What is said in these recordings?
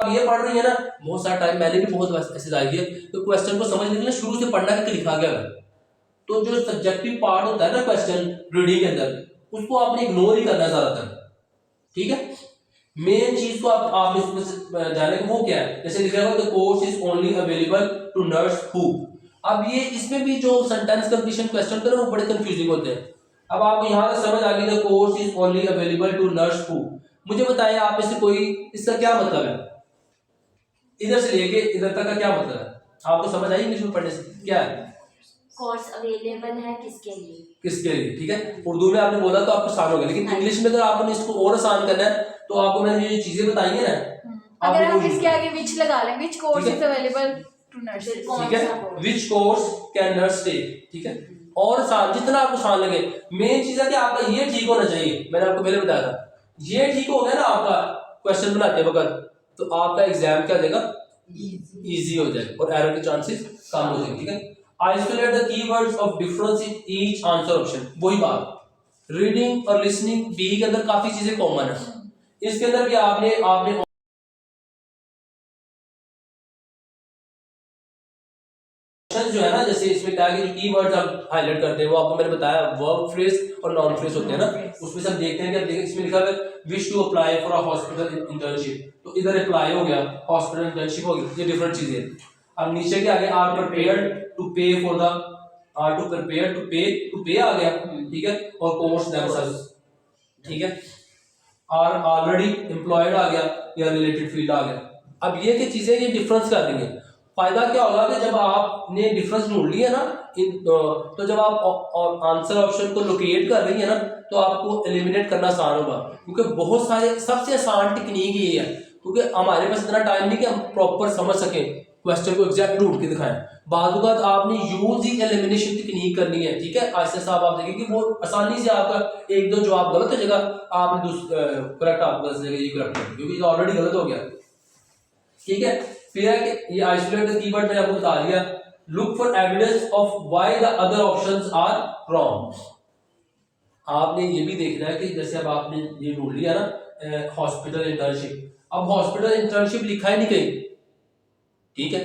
अब ये पढ़ रही है ना, बहुत सारा टाइम मैंने भी बहुत ऐसे जाया किया तो क्वेश्चन को समझने के लिए शुरू से पढ़ना कि लिखा गया है। तो जो सब्जेक्टिव पार्ट होता है ना क्वेश्चन रीडिंग के अंदर, उसको आपने इग्नोर ही करना है ज्यादातर, ठीक है। मेन चीज को आप इसमें जाने को वो क्या है, जैसे लिखा हुआ the course is only available to nurse who. अब ये इसमें भी जो सेंटेंस कंप्लीशन क्वेश्चन थे ना वो बड़े कंफ्यूजिंग होते हैं। अब आपको यहाँ से समझ आ गई the course is only available to nurse who. मुझे बताएं आप में से कोई, इसका क्या मतलब है, इधर से लेके इधर तक का क्या मतलब है, आपको समझ आई इंग्लिश में पढ़ने से क्या है? कोर्स अवेलेबल है किसके लिए? किसके लिए, ठीक है। उर्दू में आपने बोला तो आपको आसान हो गया, लेकिन इंग्लिश में अगर आपने इसको और आसान करना है तो आपको मैंने ये चीजें बताई है ना, अगर हम इसके आगे विच लगा लें, which course is available to nurse, ठीक है, which course can nurse take, ठीक है। और आसान जितना आपको आसान लगे, मेन चीज है कि आपका ये ठीक होना चाहिए। मैंने आपको पहले बताया था, ये ठीक हो गया ना आपका क्वेश्चन बनाते वक्त, तो आपका एग्जाम क्या हो जाएगा, इजी हो जाएगा और एरर के चांसेस कम हो जाएंगे, ठीक है। Isolate the keywords of difference in each answer option, वही बात, रीडिंग और लिसनिंग बी के अंदर काफी चीजें कॉमन है, इसके अंदर भी आपने जो है ना, जैसे इसमें क्या है कि जो कीवर्ड्स हम हाईलाइट करते हैं वो आपको मैंने बताया वर्ब फ्रेज और नॉन फ्रेज होते हैं ना, उसमें से हम देखते हैं कि इसमें लिखा है wish to apply for a hospital internship, तो इधर अप्लाई हो गया, हॉस्पिटल इंटर्नशिप हो गई, ये डिफरेंट चीजें हैं। अब नीचे के आगे are prepared to pay for the, are to prepare to pay आ गया, ठीक है, और कोर्स देमसेल्व्स, ठीक है, आर ऑलरेडी एम्प्लॉयड आ गया या रिलेटेड फील्ड आ गया। अब ये की चीजें ये डिफरेंस कर रही है। फायदा क्या होगा कि जब आपने डिफरेंस ढूंढ लिया ना तो जब आप आंसर ऑप्शन को लोकेट कर रही है ना तो आपको एलिमिनेट करना आसान होगा, क्योंकि बहुत सारे सबसे आसान टेक्निक ये है, क्योंकि हमारे पास इतना टाइम नहीं कि हम प्रॉपर समझ सकें क्वेश्चन को एग्जैक्ट ढूंढ के दिखाएं। बाद आपने यूज ही एलिमिनेशन टेक्निक करनी है, ठीक है। ऐसे साहब आप देखेंगे कि वो आसानी से आपका एक दो जवाब गलत हो जाएगा, आपने करेक्ट आपको दस जगह ये करेक्ट है क्योंकि ऑलरेडी गलत हो गया, ठीक है। फिर है कि ये आइसोलेट द कीवर्ड मैंने आपको बता दिया, look for evidence of why the other options are wrong. आपने ये भी देखना है कि जैसे अब आपने ये ढूंढ लिया ना हॉस्पिटल इंटर्नशिप, अब हॉस्पिटल इंटर्नशिप लिखा ही नहीं कहीं, ठीक है,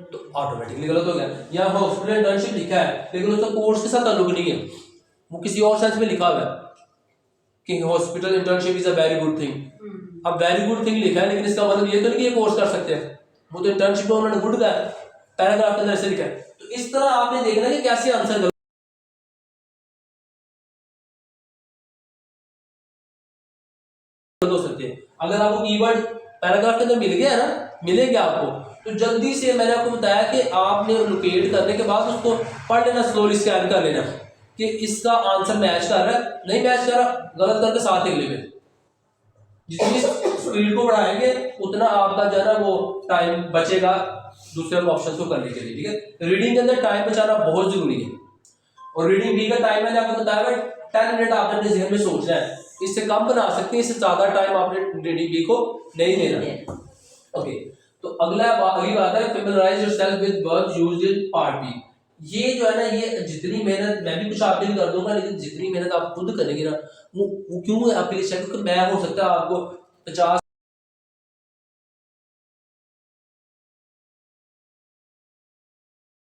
तो ऑटोमेटिकली गलत हो गया। यहाँ हॉस्पिटल इंटर्नशिप लिखा है लेकिन उसका कोर्स के साथ ताल्लुक नहीं है, वो किसी और सेंस में लिखा हुआ है कि hospital internship is a very good thing. अब वेरी गुड थिंग लिखा है लेकिन इसका मतलब ये तो नहीं कि ये कोर्स कर सकते हैं, वो तो इंटर्नशिप में उन्होंने गुड का पैराग्राफ के अंदर ऐसे लिखा है। तो इस तरह आपने देखना है कि कैसे आंसर गलत हो सकते हैं। अगर आपको कीवर्ड पैराग्राफ के अंदर मिल गया ना, मिलेगा आपको, तो जल्दी से मैंने आपको बताया कि आपने लोकेट करने के बाद उसको पढ़ लेना, स्लोली स्कैन कर लेना कि इसका आंसर मैच कर रहा है, नहीं मैच कर रहा गलत करके साथ ही ले। जितनी स्पीड को बढ़ाएंगे उतना आपका जो है ना वो टाइम बचेगा दूसरे ऑप्शन को करने के लिए, ठीक है। रीडिंग के अंदर टाइम बचाना बहुत जरूरी है, और रीडिंग बी का टाइम मैंने आपको बताया 10 मिनट आपने अपने जहन में सोचना है, इससे कम बना सकते हैं, इससे ज्यादा टाइम आपने रीडिंग बी को नहीं देना। ओके, तो अगली बात है familiarize yourself with verbs used in part B. ये जो है ना, ये जितनी मेहनत मैं भी कुछ आपके लिए कर दूंगा, लेकिन जितनी मेहनत आप खुद करेंगे ना वो क्यों है आपके लिए, क्योंकि मैं हो सकता है आपको 50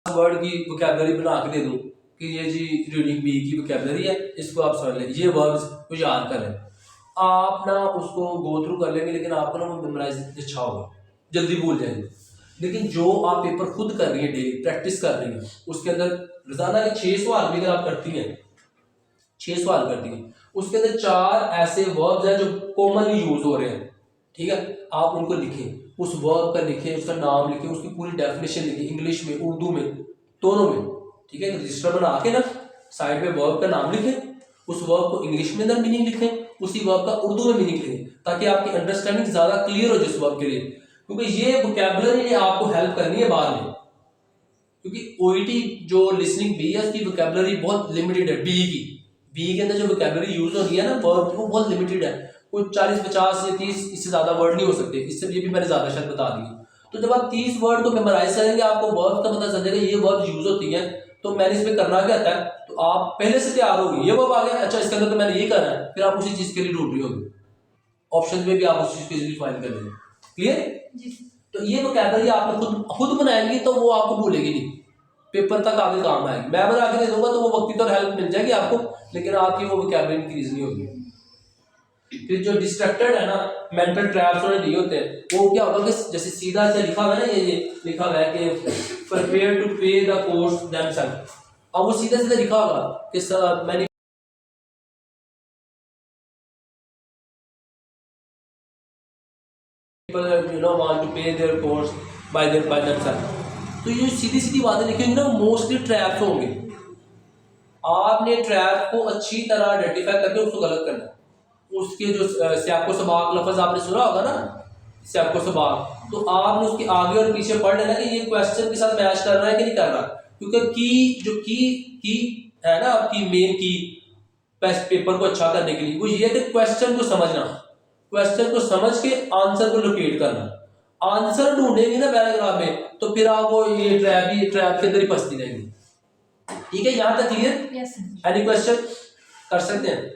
वर्ड की वोकैबुलरी बना के दे दूं कि ये जी रीडिंग बी की वोकैबुलरी है, इसको आप समझ लें, ये वर्ब्स को याद कर लें। आप ना उसको गो थ्रू कर लेंगे लेकिन आपको ना वो मेमोराइज अच्छा होगा, जल्दी भूल जाएंगे। लेकिन जो आप पेपर खुद कर रही है, डेली प्रैक्टिस कर रही है, उसके अंदर रोजाना के 6 सवाल भी अगर आप करती हैं, 6 सवाल करती हैं, उसके अंदर 4 ऐसे वर्ब्स हैं जो कॉमनली यूज हो रहे हैं, ठीक है। आप उनको लिखें, उस वर्ब का लिखें, उसका नाम लिखें, उसकी पूरी डेफिनेशन लिखें, इंग्लिश में उर्दू में दोनों में, ठीक है। रजिस्टर बना के ना साइड में वर्ब का नाम लिखें, उस वर्ब को इंग्लिश में अंदर मीनिंग लिखें, उसी वर्ब का उर्दू में मीनिंग लिखें, ताकि आपकी अंडरस्टैंडिंग ज्यादा क्लियर हो जिस वर्ब के लिए, क्योंकि ये वोकैबुलरी ने आपको हेल्प करनी है बाद में, क्योंकि ओईटी जो लिसनिंग बी है उसकी वोकैबुलरी बहुत लिमिटेड है। बी के अंदर जो वोकैबुलरी यूज होती है ना वर्ब वो बहुत लिमिटेड है, कोई 40-50 या 30 इससे ज्यादा वर्ड नहीं हो सकते, इससे ये भी मैंने ज्यादा शायद बता दी। तो जब आप 30 वर्ड को मेमोराइज करेंगे आपको वर्ब का पता चल जाएगा ये वर्ब यूज होती है, तो मैंने इसमें करना क्या था, तो आप पहले से तैयार होगी, ये वर्ब आ गया, अच्छा इसके अंदर तो मैंने ये करना है, फिर आप उसी चीज के लिए ढूंढ रही होगी, ऑप्शन में भी आप उस चीज के लिए फाइंड कर लेंगे। क्लियर? जी तो ये वोकैबलरी आपने खुद बनाएंगे तो वो आपको भूलेगी नहीं, पेपर तक आगे काम आएगी। मैं बना के दे दूंगा तो वो वक्ती तो हेल्प मिल जाएगी आपको, लेकिन आपकी वो वोकैबलरी इंक्रीज नहीं होगी। फिर जो डिस्ट्रक्टेड है ना, मेंटल ट्रैप्स उन्होंने दिए होते हैं, वो क्या होगा कि जैसे सीधा से लिखा हुआ है ना, ये लिखा हुआ है कि प्रिपेयर टू पे द कोर्स देमसेल्फ। अब वो सीधा सीधा लिखा होगा कि मैंने want to pay their course by themselves। तो ये सीधी सीधी बातें लिखेंगे ना, मोस्टली ट्रैप्स होंगे। आपने ट्रैप को अच्छी तरह आइडेंटिफाई करके उसको गलत करना है। उसके जो सियाको सबाक लफ्ज आपने सुना होगा ना, सियाको सबाक, तो आपने उसके आगे और पीछे पढ़ लेना कि ये क्वेश्चन के साथ मैच कर रहा है कि नहीं कर रहा, क्योंकि जो की है ना आपकी मेन की पेपर को अच्छा करने के लिए, वो ये है कि क्वेश्चन को समझना, क्वेश्चन को समझ के आंसर को लोकेट करना। आंसर ढूंढेंगे ना पैराग्राफ में, तो फिर आप वो ये ट्रैप के अंदर ही फंसती रहेंगी। ठीक है, यहाँ तक क्लियर? यस एनी क्वेश्चन कर सकते हैं?